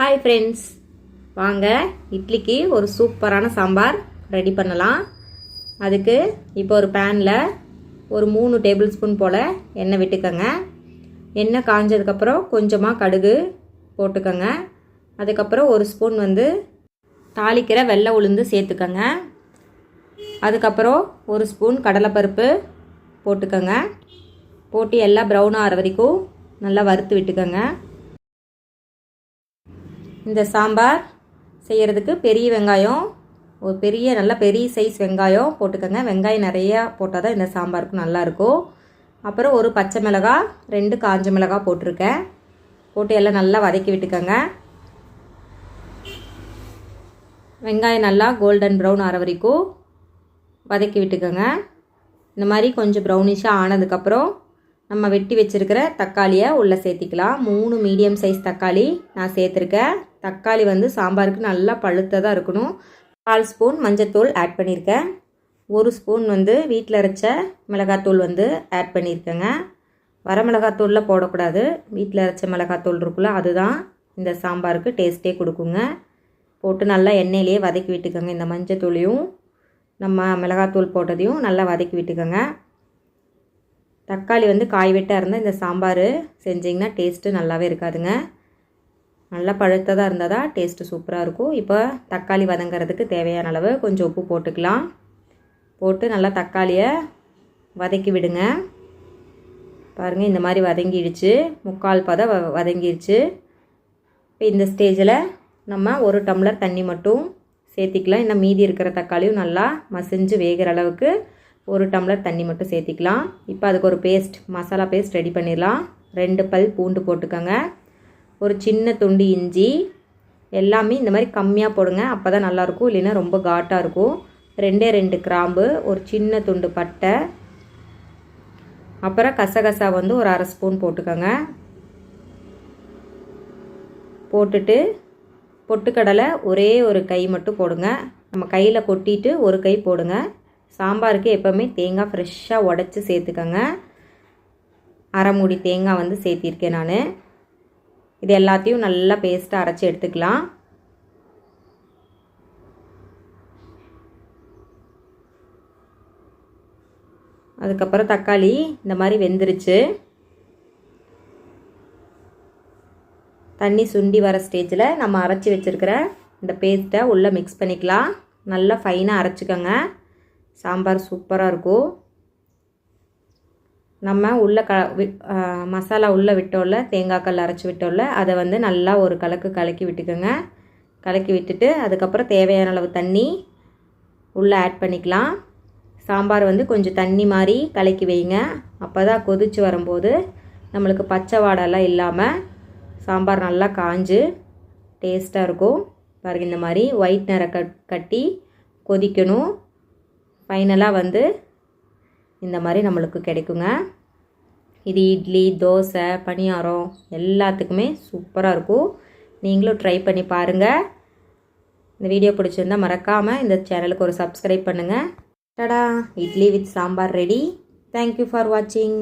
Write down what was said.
Hi friends, வாங்க இட்லிக்கு ஒரு சூப்பரான சாம்பார் ரெடி பண்ணலாம். அதுக்கு இப்போ ஒரு பேனில் ஒரு 3 டேபிள் ஸ்பூன் போல் எண்ணெய் விட்டுக்கோங்க. எண்ணெய் காஞ்சதுக்கப்புறம் கொஞ்சமாக கடுகு போட்டுக்கோங்க. அதுக்கப்புறம் ஒரு ஸ்பூன் தாளிக்கிற வெள்ளை உளுந்து சேர்த்துக்கோங்க. அதுக்கப்புறம் ஒரு ஸ்பூன் கடலைப்பருப்பு போட்டுக்கோங்க. போட்டு எல்லாம் ப்ரௌன் ஆகிற வரைக்கும் நல்லா வறுத்து விட்டுக்கோங்க. இந்த சாம்பார் செய்கிறதுக்கு பெரிய வெங்காயம், ஒரு நல்ல பெரிய சைஸ் வெங்காயம் போட்டுக்கோங்க. வெங்காயம் நிறையா போட்டால் தான் இந்த சாம்பாருக்கு நல்லாயிருக்கும். அப்புறம் ஒரு பச்சை மிளகாய், 2 காஞ்ச மிளகாய் போட்டிருக்கேன். போட்டு எல்லாம் நல்லா வதக்கி விட்டுக்கோங்க. வெங்காயம் நல்லா கோல்டன் ப்ரௌன் ஆகிற வரைக்கும் வதக்கி விட்டுக்கோங்க. இந்த மாதிரி கொஞ்சம் ப்ரௌனிஷாக ஆனதுக்கப்புறம் நம்ம வெட்டி வச்சுருக்கிற தக்காளியை உள்ளே சேர்த்திக்கலாம். 3 மீடியம் சைஸ் தக்காளி நான் சேர்த்துருக்கேன். தக்காளி சாம்பாருக்கு நல்லா பழுத்ததாக இருக்கணும். 1/4 ஸ்பூன் மஞ்சத்தூள் ஆட் பண்ணியிருக்கேன். 1 ஸ்பூன் வீட்டில் அரைச்ச மிளகாத்தூள் ஆட் பண்ணியிருக்கேங்க. வரமிளகாத்தூளில் போடக்கூடாது, வீட்டில் அரைச்ச மிளகாத்தூள் இருக்குல்ல, அதுதான் இந்த சாம்பாருக்கு டேஸ்ட்டே கொடுக்குங்க. போட்டு நல்லா எண்ணெயிலேயே வதக்கி விட்டுக்கோங்க. இந்த மஞ்சத்தூளையும் நம்ம மிளகாத்தூள் போட்டதையும் நல்லா வதக்கி விட்டுக்கோங்க. தக்காளி காய் வெட்டாக இருந்தால் இந்த சாம்பார் செஞ்சிங்கன்னா டேஸ்ட்டு நல்லாவே இருக்காதுங்க. நல்லா பழுத்ததாக இருந்தால் தான் டேஸ்ட்டு சூப்பராக இருக்கும். இப்போ தக்காளி வதங்கிறதுக்கு தேவையான அளவு கொஞ்சம் உப்பு போட்டுக்கலாம். போட்டு நல்லா தக்காளியை வதக்கி விடுங்க. பாருங்கள், இந்த மாதிரி வதங்கிடுச்சு, 3/4 பதம் வதங்கிடுச்சு. இப்போ இந்த ஸ்டேஜில் நம்ம 1 டம்ளர் தண்ணி மட்டும் சேர்த்திக்கலாம். இன்னும் மீதி இருக்கிற தக்காளியும் நல்லா மசிஞ்சு வேகிற அளவுக்கு 1 டம்ளர் தண்ணி மட்டும் சேர்த்திக்கலாம். இப்போ அதுக்கு ஒரு மசாலா பேஸ்ட் ரெடி பண்ணிடலாம். 2 பல் பூண்டு போட்டுக்கோங்க. ஒரு சின்ன துண்டு இஞ்சி, எல்லாமே இந்த மாதிரி கம்மியாக போடுங்க, அப்போ தான் நல்லாயிருக்கும், இல்லைன்னா ரொம்ப காட்டாக இருக்கும். 2 கிராம்பு, ஒரு சின்ன துண்டு பட்டை, அப்புறம் கசகசா ஒரு 1/2 ஸ்பூன் போட்டுக்கோங்க. போட்டுட்டு பொட்டுக்கடலை ஒரே ஒரு கை மட்டும் போடுங்க. நம்ம கையில் கொட்டிட்டு ஒரு கை போடுங்க. சாம்பாருக்கு எப்போவுமே தேங்காய் ஃப்ரெஷ்ஷாக உடச்சி சேர்த்துக்கோங்க. அரை மூடி தேங்காய் சேர்த்திருக்கேன் நான். இது எல்லாத்தையும் நல்லா பேஸ்ட்டாக அரைச்சி எடுத்துக்கலாம். அதுக்கப்புறம் தக்காளி இந்த மாதிரி வெந்துருச்சு. தண்ணி சுண்டி வர ஸ்டேஜில் நம்ம அரைச்சி வச்சுருக்கிற இந்த பேஸ்ட்டை உள்ளே மிக்ஸ் பண்ணிக்கலாம். நல்லா ஃபைனாக அரைச்சிக்கோங்க. சாம்பார் சூப்பராக இருக்கும். நம்ம உள்ளே மசாலா உள்ளே விட்டோம்ல, தேங்காய்க்கல் அரைச்சி விட்டோம்ல, அதை நல்லா ஒரு கலக்கி விட்டுக்கோங்க. கலக்கி விட்டுட்டு அதுக்கப்புறம் தேவையான அளவு தண்ணி உள்ளே ஆட் பண்ணிக்கலாம். சாம்பார் கொஞ்சம் தண்ணி மாதிரி கலக்கி வைங்க. அப்போ தான் கொதித்து வரும்போது நம்மளுக்கு பச்சை வாடெல்லாம் இல்லாமல் சாம்பார் நல்லா காஞ்சு டேஸ்ட்டாக இருக்கும். பாருங்கள், இந்த மாதிரி ஒயிட் நிற கட்டி கொதிக்கணும். ஃபைனலாக இந்த மாதிரி நம்மளுக்கு கிடைக்குங்க. இது இட்லி, தோசை, பணியாரம் எல்லாத்துக்குமே சூப்பராக இருக்கும். நீங்களும் ட்ரை பண்ணி பாருங்கள். இந்த வீடியோ பிடிச்சிருந்தால் மறக்காமல் இந்த சேனலுக்கு ஒரு சப்ஸ்கிரைப் பண்ணுங்கள். டடா, idli with sambar ready. Thank you for வாட்சிங்.